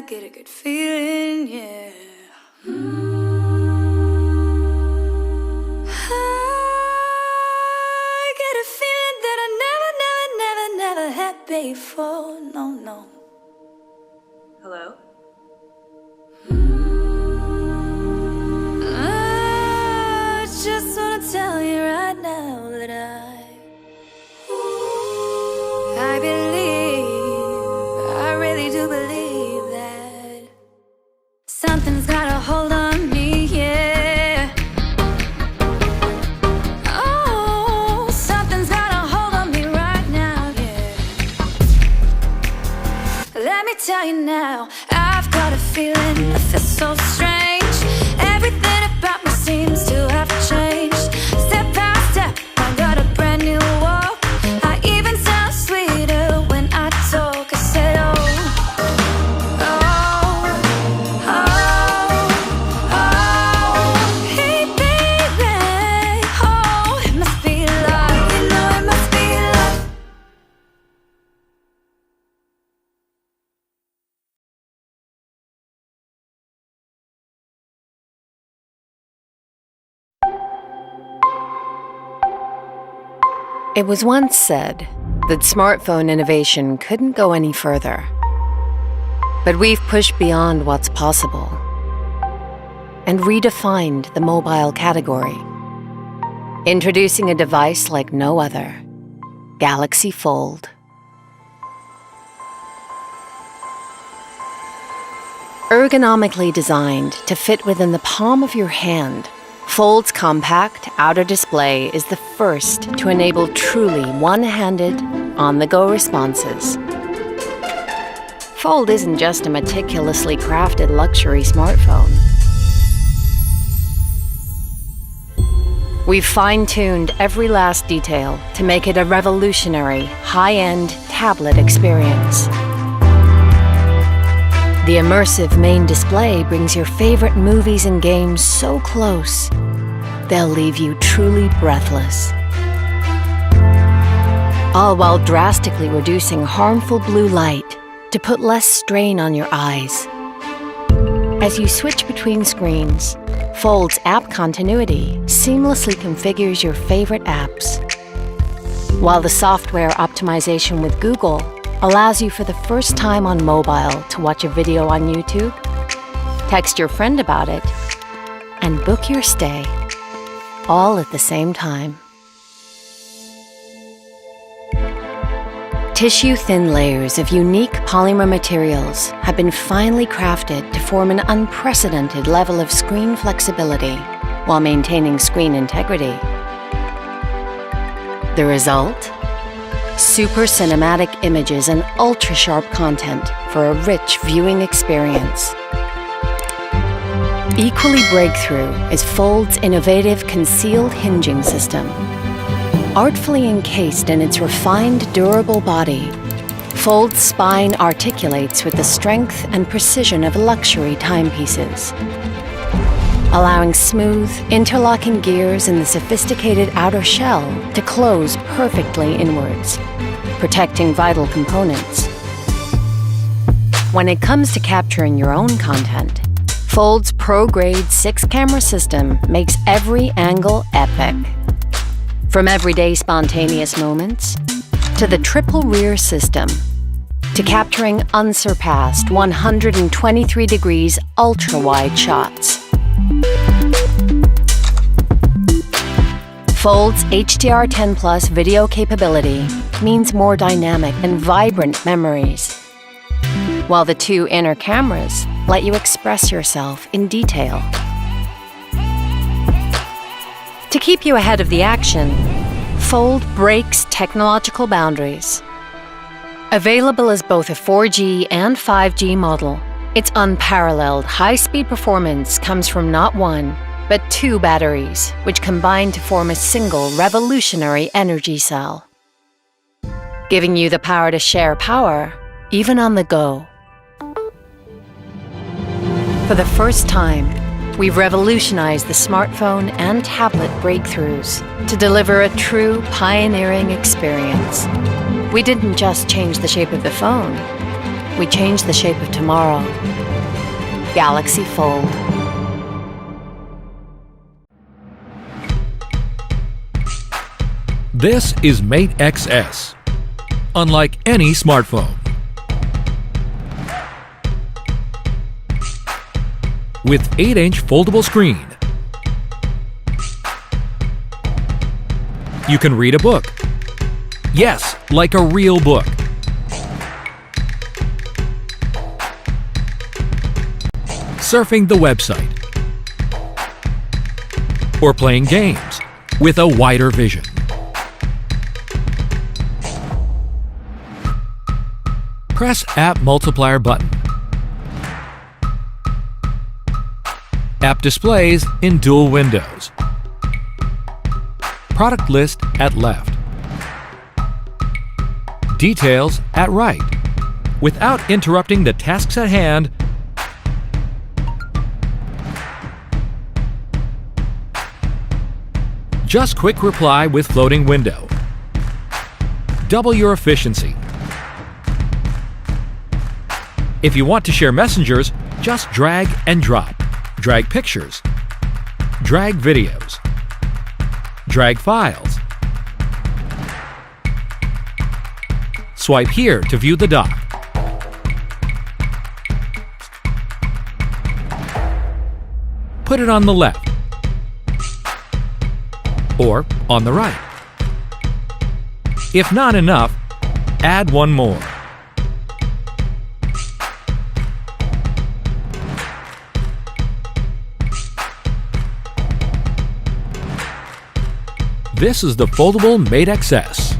get a good feeling, yeah. I get a feeling that I never had before, no. Hello? I just wanna tell you right now that I really do believe that something's got a hold on me, yeah. Oh, something's got a hold on me right now, yeah. Let me tell you now, I've got a feeling, I feel so strange. Everything about me seems to have changed. Step by step, I got a brand new walk. I even sound sweeter when I talk. I said, hey baby, oh, it must be love, you know it must be love. It was once said that smartphone innovation couldn't go any further. But we've pushed beyond what's possible and redefined the mobile category, introducing a device like no other, Galaxy Fold. Ergonomically designed to fit within the palm of your hand, Fold's compact outer display is the first to enable truly one-handed, on-the-go responses. Fold isn't just a meticulously crafted luxury smartphone. We've fine-tuned every last detail to make it a revolutionary, high-end tablet experience. The immersive main display brings your favorite movies and games so close, they'll leave you truly breathless. All while drastically reducing harmful blue light to put less strain on your eyes. As you switch between screens, Fold's app continuity seamlessly configures your favorite apps, while the software optimization with Google allows you for the first time on mobile to watch a video on YouTube, text your friend about it, and book your stay, all at the same time. Tissue-thin layers of unique polymer materials have been finely crafted to form an unprecedented level of screen flexibility while maintaining screen integrity. The result? Super cinematic images and ultra-sharp content for a rich viewing experience. Equally breakthrough is Fold's innovative concealed hinging system. Artfully encased in its refined, durable body, Fold's spine articulates with the strength and precision of luxury timepieces, allowing smooth, interlocking gears in the sophisticated outer shell to close perfectly inwards, protecting vital components. When it comes to capturing your own content, Fold's pro-grade 6-camera system makes every angle epic. From everyday spontaneous moments, to the triple rear system, to capturing unsurpassed 123 degrees ultra-wide shots. Fold's HDR10 Plus video capability means more dynamic and vibrant memories, while the two inner cameras let you express yourself in detail. To keep you ahead of the action, Fold breaks technological boundaries. Available as both a 4G and 5G model, its unparalleled high-speed performance comes from not one, but two batteries, which combine to form a single revolutionary energy cell, giving you the power to share power, even on the go. For the first time, we've revolutionized the smartphone and tablet breakthroughs to deliver a true pioneering experience. We didn't just change the shape of the phone, we change the shape of tomorrow. Galaxy Fold. This is Mate XS. Unlike any smartphone. With 8-inch foldable screen. You can read a book. Yes, like a real book. Surfing the website. Or playing games with a wider vision. Press App Multiplier button. App displays in dual windows. Product list at left. Details at right. Without interrupting the tasks at hand, just quick reply with floating window. Double your efficiency. If you want to share messengers, just drag and drop. Drag pictures. Drag videos. Drag files. Swipe here to view the dock. Put it on the left. Or on the right. If not enough, add one more. This is the Foldable Mate Xs.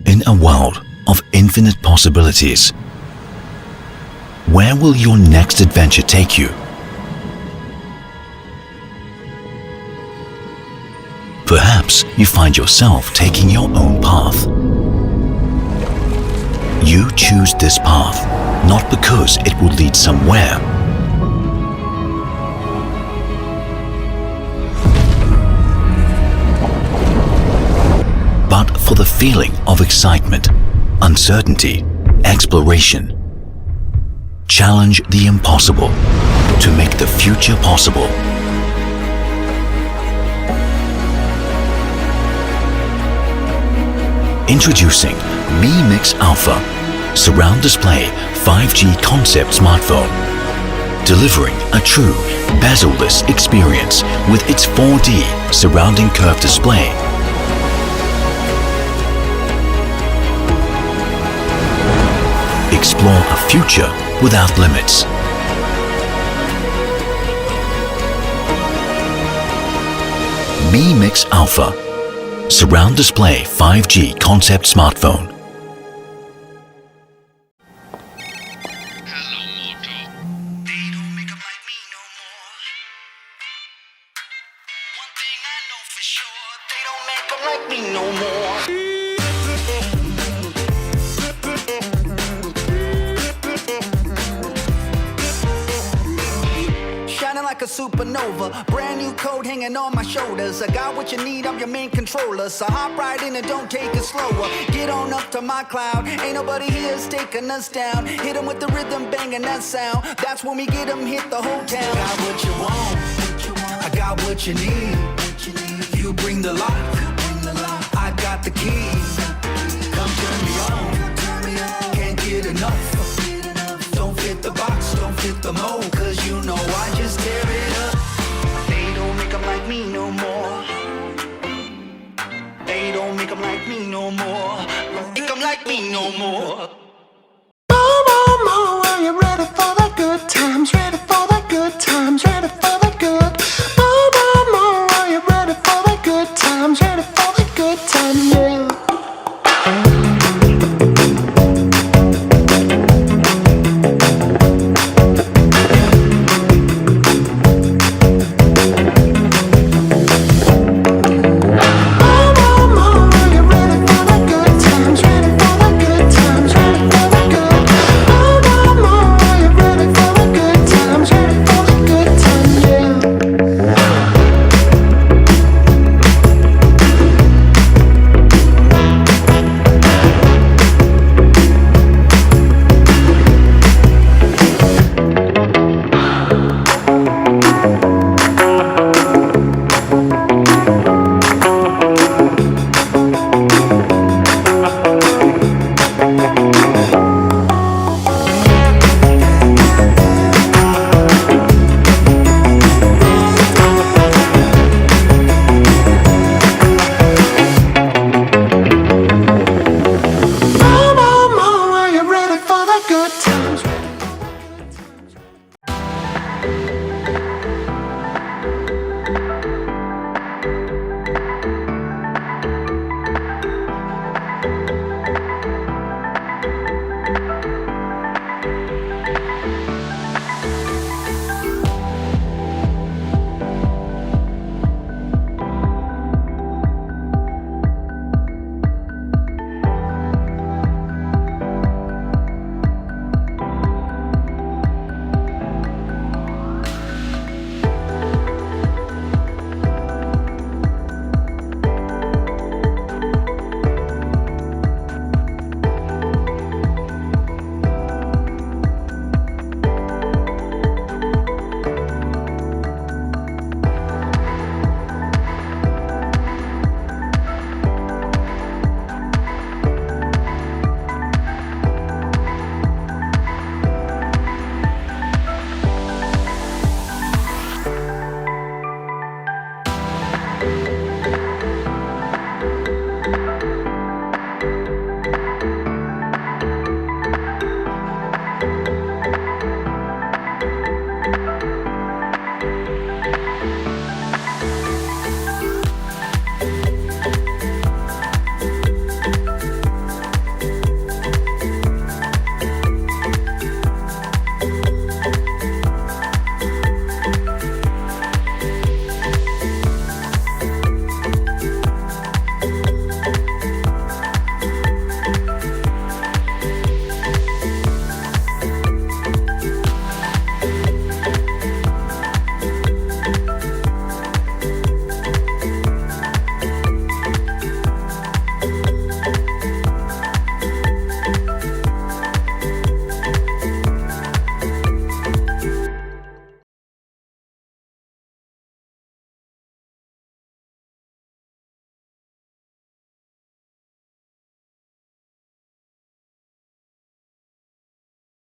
In a world of infinite possibilities, where will your next adventure take you? Perhaps you find yourself taking your own path. You choose this path, not because it will lead somewhere, but for the feeling of excitement, uncertainty, exploration. Challenge the impossible to make the future possible. Introducing Mi Mix Alpha Surround Display 5G Concept Smartphone, delivering a true bezel-less experience with its 4D surrounding curved display. Explore a future without limits. Mi Mix Alpha Surround Display 5G Concept Smartphone. Hello, Moto. They don't make 'em like me no more. One thing I know for sure, they don't make 'em like me no more. Like a supernova, brand new code hanging on my shoulders. I got what you need, I'm your main controller. So hop right in and don't take it slower. Get on up to my cloud, ain't nobody here's taking us down. Hit 'em with the rhythm, banging that sound. That's when we get 'em, hit the whole town. Got what you want, I got what you need. You bring the lock. I got the keys. Come turn me on. Can't get enough. Don't fit the box, don't fit the mold, cause you know I just tear it up. They don't make them like me no more. They don't make them like me no more. Don't make them like me no more.